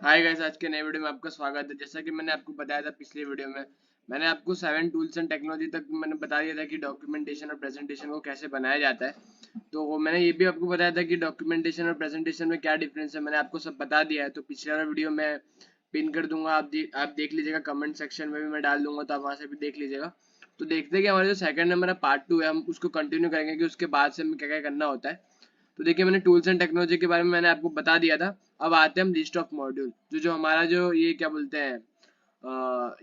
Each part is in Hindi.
हाय गाइस, आज के नए वीडियो में आपका स्वागत है। जैसा कि मैंने आपको बताया था पिछले वीडियो में, मैंने आपको 7 टूल्स एंड टेक्नोलॉजी तक मैंने बता दिया था कि डॉक्यूमेंटेशन और प्रेजेंटेशन को कैसे बनाया जाता है। तो वो मैंने ये भी आपको बताया था कि डॉक्यूमेंटेशन और प्रेजेंटेशन में क्या डिफरेंस है, मैंने आपको सब बता दिया है। तो पिछले वाला वीडियो मैं पिन कर दूंगा, आप देख लीजिएगा, कमेंट सेक्शन में भी मैं डाल दूंगा, तो आप वहाँ से भी देख लीजिएगा। तो देखते हैं कि हमारा जो सेकंड नंबर है पार्ट 2 है, हम उसको कंटिन्यू करेंगे कि उसके बाद से हमें क्या क्या करना होता है। तो देखिए, मैंने टूल्स एंड टेक्नोलॉजी के बारे में मैंने आपको बता दिया था। अब आते हैं हम लिस्ट ऑफ मॉड्यूल, जो जो हमारा जो ये क्या बोलते हैं,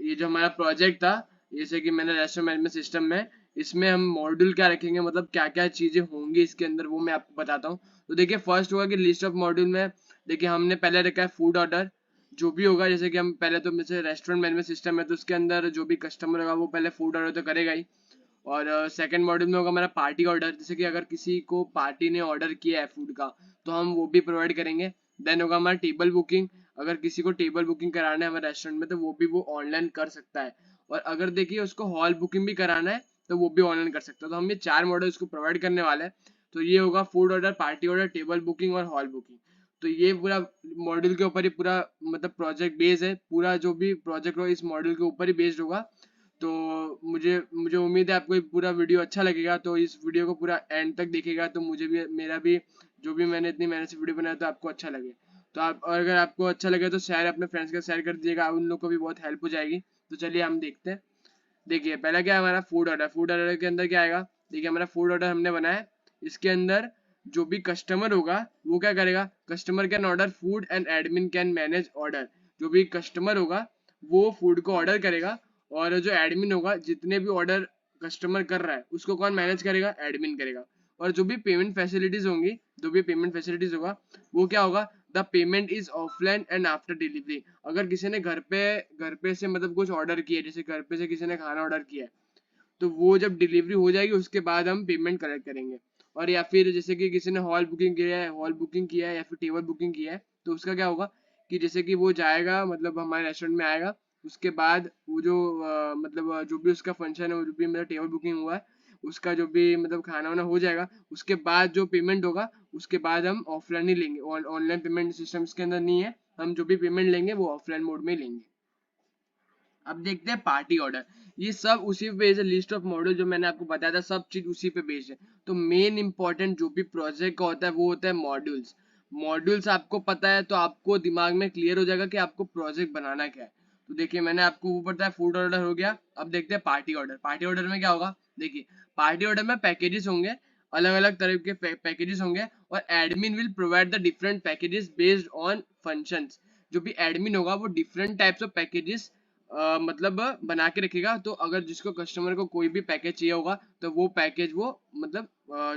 ये जो हमारा प्रोजेक्ट था, जैसे कि मैंने रेस्टोरेंट मैनेजमेंट सिस्टम में, इसमें हम मॉड्यूल क्या रखेंगे, मतलब क्या क्या चीजें होंगी इसके अंदर, वो मैं आपको बताता हूँ। तो देखिए, फर्स्ट होगा कि लिस्ट ऑफ मॉड्यूल में देखिए हमने पहले रखा है फूड ऑर्डर। जो भी होगा, जैसे कि हम पहले तो जैसे रेस्टोरेंट मैनेजमेंट सिस्टम है, तो उसके अंदर जो भी कस्टमर होगा वो पहले फूड ऑर्डर तो करेगा ही। और सेकंड मॉड्यूल में होगा हमारा पार्टी ऑर्डर, जैसे कि अगर किसी को पार्टी ने ऑर्डर किया है फूड का, तो हम वो भी प्रोवाइड करेंगे। देन होगा हमारा टेबल बुकिंग, अगर किसी को टेबल बुकिंग कराना है हमारे रेस्टोरेंट में, तो वो भी वो ऑनलाइन कर सकता है। और अगर देखिए उसको हॉल बुकिंग भी कराना है, तो वो भी ऑनलाइन कर सकता है। तो हम ये 4 मॉडल इसको प्रोवाइड करने वाले हैं। तो ये होगा food order, party order, table booking और हॉल बुकिंग। तो ये पूरा मॉड्यूल के ऊपर ही पूरा मतलब प्रोजेक्ट बेस्ड है, पूरा जो भी प्रोजेक्ट होगा इस मॉड्यूल के ऊपर ही बेस्ड होगा। तो मुझे मुझे उम्मीद है आपको ये पूरा वीडियो अच्छा लगेगा। तो इस वीडियो को पूरा एंड तक देखिएगा, तो मुझे भी, मेरा भी जो भी मैंने इतनी मेहनत से वीडियो बनाया, तो आपको अच्छा लगे। तो आप, और अगर आपको अच्छा लगे तो शेयर अपने फ्रेंड्स के शेयर कर दीजिएगा, उन लोग को भी बहुत हेल्प हो जाएगी। तो चलिए हम देखते हैं। देखिए, पहला क्या है हमारा फूड ऑर्डर। फूड ऑर्डर के अंदर क्या आएगा, देखिए हमारा फूड ऑर्डर हमने बनाया है। इसके अंदर जो भी कस्टमर होगा वो क्या करेगा, customer can order food and admin can manage order. जो भी कस्टमर होगा वो फूड को ऑर्डर करेगा, और जो एडमिन होगा, जितने भी ऑर्डर कस्टमर कर रहा है उसको कौन मैनेज करेगा, एडमिन करेगा। और जो भी पेमेंट फैसिलिटीज होंगी, जो भी पेमेंट फैसिलिटीज होगा, वो क्या होगा, the payment is offline and after delivery. अगर किसी ने घर पे से मतलब कुछ ऑर्डर किया, जैसे घर पे से किसी ने खाना ऑर्डर किया है, तो वो जब डिलीवरी हो जाएगी उसके बाद हम पेमेंट कलेक्ट करेंगे। और या फिर जैसे कि किसी ने हॉल बुकिंग किया है या फिर टेबल बुकिंग किया है, तो उसका क्या होगा कि जैसे कि वो जाएगा, मतलब हमारे रेस्टोरेंट में आएगा, उसके बाद वो जो मतलब जो भी उसका फंक्शन है, वो जो भी मतलब टेबल बुकिंग हुआ है, उसका जो भी मतलब खाना वाना हो जाएगा, उसके बाद जो पेमेंट होगा, उसके बाद हम ऑफलाइन ही लेंगे। ऑनलाइन पेमेंट सिस्टम इसके अंदर नहीं है, हम जो भी पेमेंट लेंगे वो ऑफलाइन मोड में ही लेंगे। अब देखते हैं पार्टी ऑर्डर। ये सब उसी पे बेस्ड है, लिस्ट ऑफ मॉड्यूल जो मैंने आपको बताया था, सब चीज उसी पे बेस्ड है। तो मेन इंपॉर्टेंट जो भी प्रोजेक्ट का होता है वो होता है मॉड्यूल्स। मॉड्यूल्स आपको पता है तो आपको दिमाग में क्लियर हो जाएगा कि आपको प्रोजेक्ट बनाना क्या है। तो देखिए, मैंने आपको वो बताया फूड ऑर्डर हो गया। अब देखते हैं पार्टी ऑर्डर। पार्टी ऑर्डर में क्या होगा, देखिए पार्टी ऑर्डर में पैकेजेस होंगे, अलग अलग तरह के पैकेजेस होंगे, और admin will provide the different packages based on functions. जो भी एडमिन होगा वो डिफरेंट टाइप्स ऑफ पैकेजेस मतलब बना के रखेगा। तो अगर जिसको कस्टमर को कोई भी पैकेज चाहिए होगा, तो वो पैकेज वो मतलब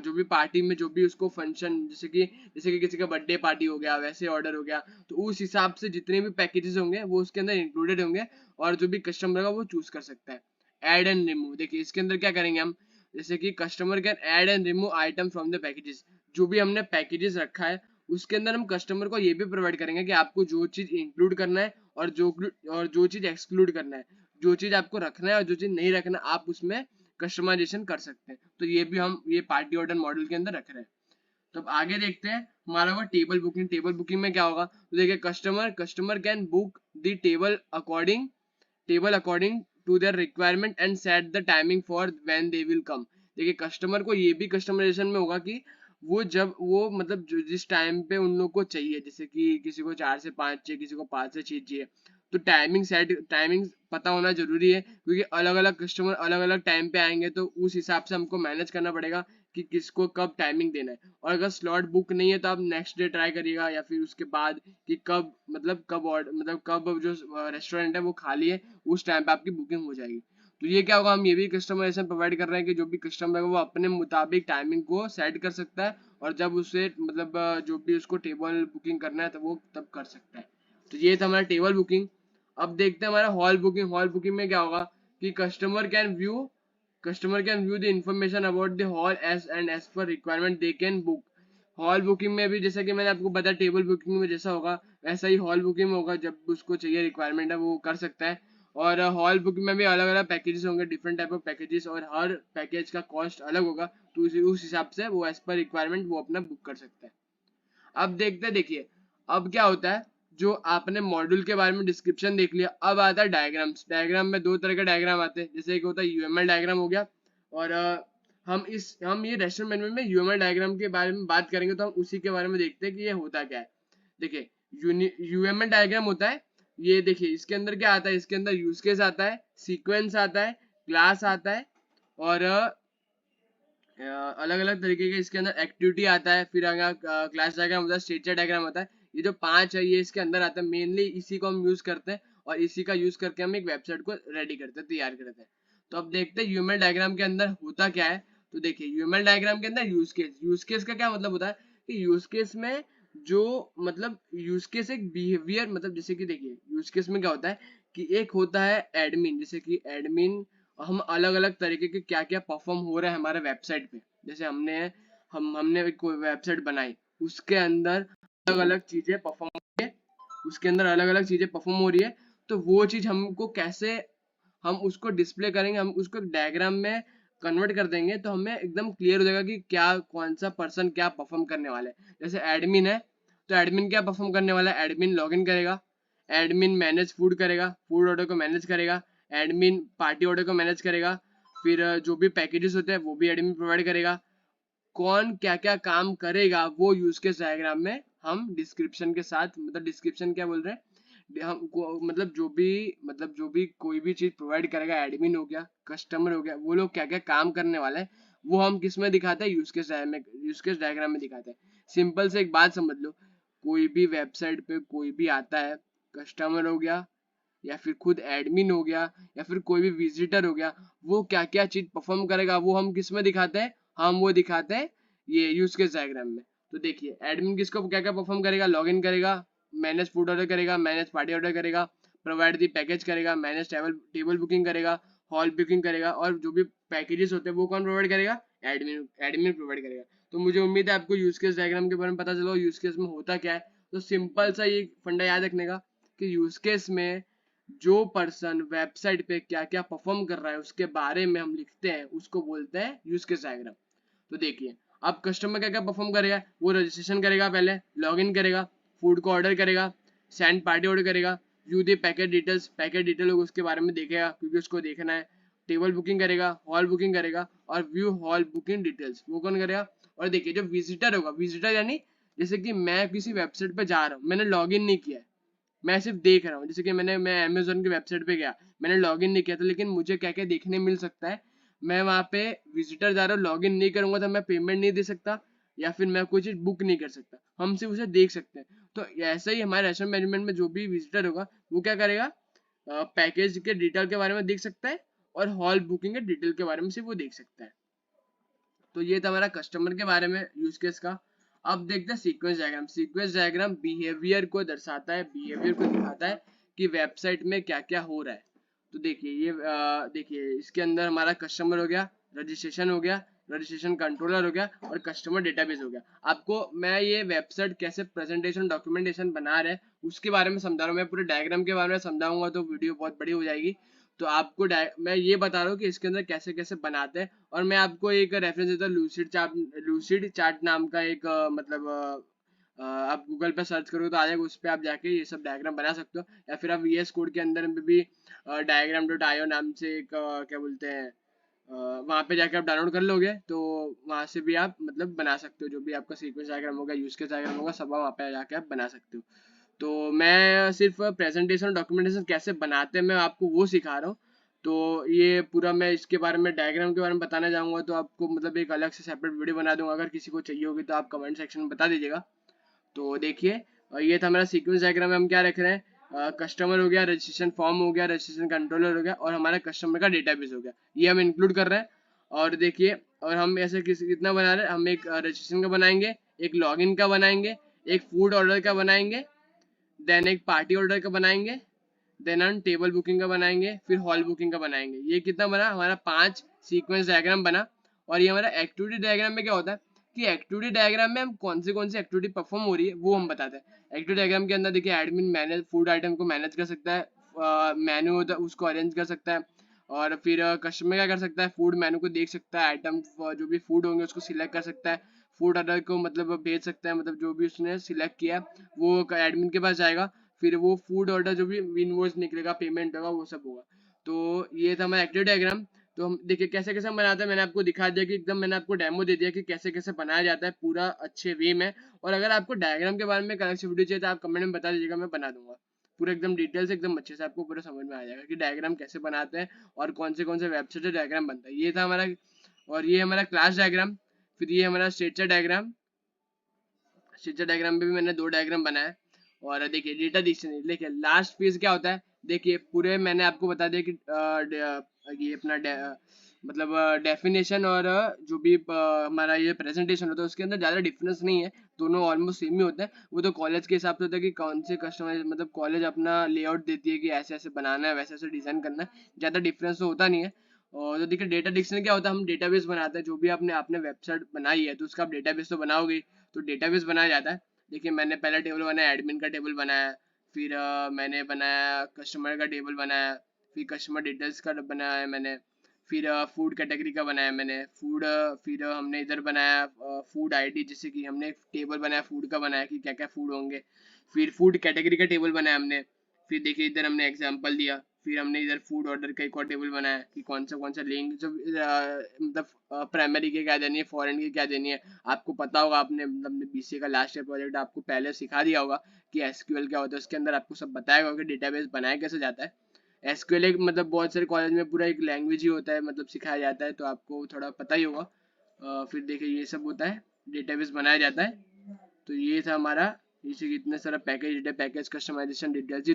जो भी पार्टी में जो भी उसको फंक्शन, जैसे कि किसी का बर्थडे पार्टी हो गया, वैसे ऑर्डर हो गया, तो उस हिसाब से जितने भी पैकेजेस होंगे वो उसके अंदर इंक्लूडेड होंगे। और जो भी कस्टमर होगा वो चूज कर सकता है। ऐड एंड रिमूव, देखिए इसके अंदर क्या करेंगे हम, जैसे कि customer can add and remove item from the packages. जो भी हमने पैकेजेस रखा है उसके अंदर हम कस्टमर को ये भी प्रोवाइड करेंगे कि आपको जो चीज इंक्लूड करना है और जो चीज एक्सक्लूड करना है, जो चीज आपको रखना है और जो चीज नहीं रखना, आप उसमें कस्टमाइजेशन कर सकते हैं। तो ये भी हम ये पार्टी ऑर्डर मॉडल के अंदर रख रहे हैं। तो अब आगे देखते हैं, हमारा होगा टेबल बुकिंग। टेबल बुकिंग में क्या होगा, तो देखिए customer can book the table according to their requirement and set the timing for when they will come. देखिए कस्टमर को ये भी कस्टमाइजेशन में होगा कि वो जब वो मतलब जिस टाइम पे उन लोग को चाहिए, जैसे कि किसी को 4 से 5 चाहिए, किसी को 5 से 6 चाहिए, तो टाइमिंग पता होना जरूरी है, क्योंकि अलग अलग कस्टमर अलग अलग टाइम पे आएंगे, तो उस हिसाब से हमको मैनेज करना पड़ेगा कि किसको कब टाइमिंग देना है। और अगर स्लॉट बुक नहीं है तो आप नेक्स्ट डे ट्राई करिएगा, या फिर उसके बाद कि कब ऑर्डर मतलब कब जो रेस्टोरेंट है वो खाली है, उस टाइम पे आपकी बुकिंग हो जाएगी। तो ये क्या होगा, हम ये भी कस्टमाइजेशन प्रोवाइड कर रहे हैं कि जो भी कस्टमर है वो अपने मुताबिक टाइमिंग को सेट कर सकता है, और जब उसे मतलब जो भी उसको टेबल बुकिंग करना है तो वो तब कर सकता है। तो ये था हमारा टेबल बुकिंग। अब देखते हैं हमारा हॉल बुकिंग। हॉल बुकिंग में क्या होगा कि customer can view the information about the hall as per requirement they can book. Hall booking में भी जैसा कि मैंने आपको बताया, टेबल बुकिंग में जैसा होगा वैसा ही हॉल बुकिंग में होगा, जब उसको चाहिए रिक्वायरमेंट है वो कर सकता है। और हॉल बुकिंग में भी अलग अलग पैकेजेस होंगे, डिफरेंट टाइप ऑफ पैकेजेस, और हर पैकेज का कॉस्ट अलग होगा। तो उस हिसाब से वो एज पर रिक्वायरमेंट वो अपना बुक कर सकता है। अब देखते हैं, देखिए अब क्या होता है, जो आपने मॉड्यूल के बारे में डिस्क्रिप्शन देख लिया, अब आता है डायग्राम्स। डायग्राम में दो तरह के डायग्राम आते हैं, जैसे एक होता है यूएमएल डायग्राम हो गया, और हम ये रेस्टोरेंट मैनेजमेंट में यूएमएल डायग्राम के बारे में बात करेंगे, तो हम उसी के बारे में देखते हैं कि ये होता क्या है। देखिए यूएमएल डायग्राम होता है, ये देखिए इसके अंदर क्या आता है, इसके अंदर यूज केस आता है, सीक्वेंस आता है, क्लास आता है, और अलग अलग तरीके के इसके अंदर एक्टिविटी आता है, फिर क्लास डायग्राम होता है, स्ट्रक्चर डायग्राम होता है। ये जो 5 है ये इसके अंदर आता है, मेनली इसी को हम यूज करते हैं, और इसी का यूज करके हम एक वेबसाइट को रेडी करते हैं, तैयार करते हैं। तो अब देखते हैं यूएमएल डायग्राम के अंदर होता क्या है। तो देखिए यूएमएल डायग्राम के अंदर यूज केस का क्या मतलब होता है कि यूज केस में जो मतलब यूज केस एक बिहेवियर, मतलब जैसे कि देखिए यूज केस में क्या होता है कि एक होता है एडमिन, जैसे कि एडमिन हम अलग अलग तरीके के क्या क्या परफॉर्म हो रहा है हमारे वेबसाइट पे, जैसे हमने कोई वेबसाइट बनाई, उसके अंदर अलग अलग चीजें परफॉर्म हो रही है, उसके अंदर अलग अलग चीजें परफॉर्म हो रही है, तो वो चीज हमको कैसे हम उसको डिस्प्ले करेंगे, हम उसको डायग्राम में कन्वर्ट कर देंगे, तो हमें एकदम क्लियर हो जाएगा कि क्या कौन सा पर्सन क्या परफॉर्म करने वाला है। जैसे एडमिन है, तो एडमिन क्या परफॉर्म करने वाला है, एडमिन लॉगिन करेगा, एडमिन मैनेज फूड करेगा, फूड ऑर्डर को मैनेज करेगा, एडमिन पार्टी ऑर्डर को मैनेज करेगा, फिर जो भी पैकेजेस होते हैं वो भी एडमिन प्रोवाइड करेगा। कौन क्या क्या काम करेगा वो यूज केस डायग्राम में हम डिस्क्रिप्शन के साथ, मतलब डिस्क्रिप्शन क्या बोल रहे हैं हम मतलब जो भी कोई भी चीज प्रोवाइड करेगा, एडमिन हो गया, कस्टमर हो गया, वो लोग क्या क्या काम करने वाले हैं वो हम किस में दिखाते हैं, यूज केस डायग्राम में दिखाते हैं। सिंपल से एक बात समझ लो, कोई भी वेबसाइट पे कोई भी आता है, कस्टमर हो गया या फिर खुद एडमिन हो गया या फिर कोई भी विजिटर हो गया, वो क्या क्या चीज परफॉर्म करेगा वो हम किस में दिखाते हैं, हम वो दिखाते हैं ये यूज केस डायग्राम में। तो देखिए एडमिन किसको क्या क्या परफॉर्म करेगा, लॉगिन करेगा, मैनेज फूड ऑर्डर करेगा, मैनेज पार्टी ऑर्डर करेगा, प्रोवाइड दी पैकेज करेगा, मैनेज टेबल बुकिंग करेगा, हॉल बुकिंग करेगा, और जो भी पैकेजेस होते हैं वो कौन प्रोवाइड करेगा, एडमिन प्रोवाइड करेगा। तो मुझे उम्मीद है आपको यूज केस डायग्राम के बारे में पता चला, यूज केस में होता क्या है। तो सिंपल सा ये फंडा याद रखने का कि यूज केस में जो पर्सन वेबसाइट पे क्या क्या परफॉर्म कर रहा है उसके बारे में हम लिखते हैं, उसको बोलते हैं यूज केस डायग्राम। तो देखिए अब कस्टमर क्या क्या परफॉर्म करेगा, वो रजिस्ट्रेशन करेगा, पहले लॉगिन करेगा, फूड को ऑर्डर करेगा, सेंड पार्टी ऑर्डर करेगा, व्यू दी पैकेट डिटेल उसके बारे में देखेगा क्योंकि उसको देखना है, टेबल बुकिंग करेगा, हॉल बुकिंग करेगा, और व्यू हॉल बुकिंग डिटेल्स वो कौन करेगा। और देखिए जो विजिटर होगा, विजिटर यानी जैसे कि मैं किसी वेबसाइट पे जा रहा हूँ, मैंने लॉग इन नहीं किया है, मैं सिर्फ देख रहा हूँ, जैसे कि मैं अमेजोन की वेबसाइट पे गया, मैंने लॉगिन नहीं किया था, लेकिन मुझे क्या क्या देखने मिल सकता है, मैं वहाँ पे विजिटर जा रहा हूँ, लॉगिन नहीं करूंगा तो मैं पेमेंट नहीं दे सकता या फिर मैं कोई चीज बुक नहीं कर सकता, हम सिर्फ उसे देख सकते हैं। तो ऐसा ही हमारे रेस्टोरेंट मैनेजमेंट में जो भी विजिटर होगा वो क्या करेगा, पैकेज के डिटेल के बारे में देख सकता है, और हॉल बुकिंग के डिटेल के बारे में सिर्फ वो देख सकता है। तो ये था हमारा कस्टमर के बारे में यूज केस का। अब देखते हैं sequence diagram. Sequence diagram behaviour को दर्शाता है, बिहेवियर को दिखाता है कि वेबसाइट में क्या क्या हो रहा है। तो देखिए ये देखिए इसके अंदर हमारा कस्टमर हो गया, रजिस्ट्रेशन हो गया, रजिस्ट्रेशन कंट्रोलर हो गया, और कस्टमर डेटाबेस हो गया। आपको मैं ये वेबसाइट कैसे प्रेजेंटेशन डॉक्यूमेंटेशन बना रहे हैं उसके बारे में समझा रहा हूँ, मैं पूरे डायग्राम के बारे में समझाऊंगा तो वीडियो बहुत बड़ी हो जाएगी। तो आपको मैं ये बता रहा हूँ कि इसके अंदर कैसे कैसे बनाते हैं, और मैं आपको एक रेफरेंस देता हूँ, लूसिड चार्ट नाम का एक आप गूगल पे सर्च करोगे तो आ जाएगा, उस पर आप जाके ये सब डायग्राम बना सकते हो, या फिर आप VS कोड के अंदर में भी diagram.io नाम से एक क्या बोलते हैं वहाँ पे जाके आप डाउनलोड कर लोगे, तो वहाँ से भी आप मतलब बना सकते हो, जो भी आपका सीक्वेंस डायग्राम होगा, यूज केस डायग्राम होगा, सब वहाँ पे जाके आप बना सकते हो। तो मैं सिर्फ प्रेजेंटेशन डॉक्यूमेंटेशन कैसे बनाते हैं मैं आपको वो सिखा रहा हूँ। तो ये पूरा मैं इसके बारे में डायग्राम के बारे में बताना चाहूँगा, तो आपको मतलब एक अलग से सेपरेट वीडियो बना दूंगा, अगर किसी को चाहिए होगी तो आप कमेंट सेक्शन में बता दीजिएगा। तो देखिए ये था मेरा सीक्वेंस डायग्राम में हम क्या रख रहे हैं, कस्टमर हो गया, रजिस्ट्रेशन फॉर्म हो गया, रजिस्ट्रेशन कंट्रोलर हो गया, और हमारा कस्टमर का डेटाबेस हो गया, ये हम इंक्लूड कर रहे हैं। और देखिए और हम ऐसे कितना बना रहे हैं, हम एक रजिस्ट्रेशन का बनाएंगे, एक लॉगिन का बनाएंगे, एक फूड ऑर्डर का बनाएंगे, देन एक पार्टी ऑर्डर का बनाएंगे, देन हम टेबल बुकिंग का बनाएंगे, फिर हॉल बुकिंग का बनाएंगे। ये कितना बना हमारा 5 सीक्वेंस डायग्राम बना। और ये हमारा एक्टिविटी डायग्राम में क्या होता है कि एक्टिविटी डायग्राम में हम कौन सी एक्टिविटी परफॉर्म हो रही है वो हम बताते हैं। एक्टिविटी डायग्राम के अंदर देखिए एडमिन मैनेज फूड आइटम को मैनेज कर सकता है, मेन्यू होता है उसको अरेंज कर सकता है, और फिर कस्टमर क्या कर सकता है, फूड मेन्यू को देख सकता है, आइटम जो भी फूड होंगे उसको सिलेक्ट कर सकता है, फूड ऑर्डर को मतलब भेज सकता है, मतलब जो भी उसने सिलेक्ट किया वो एडमिन के पास जाएगा, फिर वो फूड ऑर्डर जो भी इनवॉइस निकलेगा, पेमेंट होगा, वो सब होगा। तो ये था हमारा एक्टिव डायग्राम। तो हम देखिए कैसे कैसे बनाते हैं, मैंने आपको दिखा दिया कि एकदम मैंने आपको डेमो दे दिया कि कैसे कैसे बनाया जाता है पूरा अच्छे वे में। और अगर आपको डायग्राम के बारे में अलग से वीडियो चाहिए तो आप कमेंट में बता दीजिएगा, मैं बना दूंगा पूरा एकदम डिटेल से, एकदम अच्छे से आपको पूरा समझ में आ जाएगा कि डायग्राम कैसे बनाते हैं और कौन से वेबसाइट से डायग्राम बनता है। ये था हमारा, और ये हमारा क्लास डायग्राम। फिर ये हमारा स्ट्रक्चर डायग्राम। स्ट्रक्चर डायग्राम में भी मैंने 2 डायग्राम बनाया। और देखिए डेटा डिक्शनरी, देखिए लास्ट पेज क्या होता है, देखिए पूरे मैंने आपको बता दिया कि ये अपना मतलब डेफिनेशन और जो भी हमारा ये प्रेजेंटेशन होता है उसके अंदर ज़्यादा डिफरेंस नहीं है, दोनों ऑलमोस्ट सेम ही होता है। वो तो कॉलेज के हिसाब से होता है कि कौन से कस्टमाइज, मतलब कॉलेज अपना लेआउट देती है कि ऐसे ऐसे बनाना है, वैसे ऐसे डिज़ाइन करना है, ज़्यादा डिफरेंस तो होता नहीं है। और तो देखिए डेटा डिक्शनरी क्या होता है, हम डेटाबेस बनाते हैं, जो भी आपने आपने वेबसाइट बनाई है तो उसका आप डेटाबेस तो बनाओगे ही, तो डेटाबेस बनाया जाता है। देखिए मैंने पहला टेबल बनाया, एडमिन का टेबल बनाया। फिर मैंने बनाया कस्टमर का टेबल बनाया। फिर कस्टमर डिटेल्स का बनाया है मैंने। फिर फूड कैटेगरी का बनाया मैंने फूड। फिर हमने इधर बनाया फूड आईडी, जैसे कि हमने एक टेबल बनाया फूड का, बनाया कि क्या क्या फूड होंगे। फिर फूड कैटेगरी का टेबल बनाया हमने। फिर देखिए इधर हमने एग्जांपल दिया। फिर हमने इधर फूड ऑर्डर का एक और टेबल बनाया कि कौन सा लिंक जो मतलब प्राइमरी के क्या देनी है, फॉरेन की क्या देनी है। आपको पता होगा, आपने मतलब बीसीए का लास्ट ईयर प्रोजेक्ट आपको पहले सिखा दिया होगा कि एसक्यूएल क्या होता है, उसके अंदर आपको सब बताया होगा कि डेटाबेस बनाया कैसे जाता है। एसक्यूएल एक मतलब बहुत सारे कॉलेज में पूरा एक लैंग्वेज ही होता है, मतलब सिखाया जाता है, तो आपको थोड़ा पता ही होगा। फिर देखिए ये सब होता है, डेटाबेस बनाया जाता है। तो ये था हमारा, जैसे कि इतने सारा package, data package, customization details,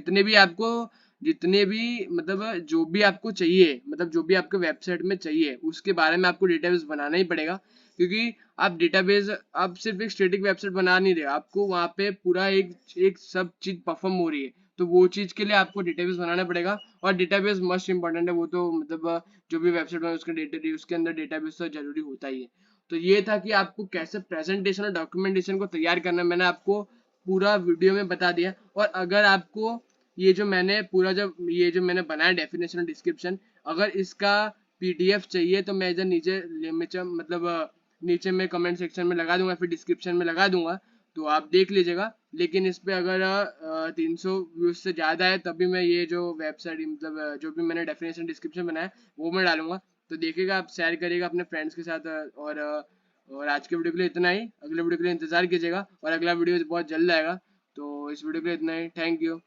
जितने भी मतलब जो भी आपको चाहिए, मतलब जो भी आपके वेबसाइट में चाहिए उसके बारे में आपको डेटाबेस बनाना ही पड़ेगा। क्योंकि आप डेटाबेस, आप सिर्फ एक स्टैटिक वेबसाइट बना नहीं रहे, आपको वहाँ पे पूरा एक एक सब चीज परफॉर्म हो रही है, तो वो चीज के लिए आपको डेटाबेस बनाना पड़ेगा। और डेटाबेस मस्ट इंपॉर्टेंट है, वो तो मतलब जो भी वेबसाइट में उसके डेटा उसके अंदर डेटाबेस तो जरूरी होता ही है। तो ये था कि आपको कैसे प्रेजेंटेशन और डॉक्यूमेंटेशन को तैयार करना है, मैंने आपको पूरा वीडियो में बता दिया। और अगर आपको ये जो मैंने पूरा, जब ये जो मैंने बनाया डेफिनेशन और डिस्क्रिप्शन, अगर इसका पीडीएफ चाहिए तो मैं इधर मतलब नीचे में कमेंट सेक्शन में लगा दूंगा, फिर डिस्क्रिप्शन में लगा दूंगा, तो आप देख लीजिएगा। लेकिन इस पे अगर 300 व्यूज से ज़्यादा है तभी मैं ये जो वेबसाइट, मतलब जो भी मैंने डेफिनेशन डिस्क्रिप्शन बनाया वो मैं डालूंगा। तो देखिएगा, आप शेयर करिएगा अपने फ्रेंड्स के साथ। और आज के वीडियो के लिए इतना ही, अगले वीडियो के लिए इंतजार कीजिएगा, और अगला वीडियो बहुत जल्द आएगा। तो इस वीडियो के लिए इतना ही, थैंक यू।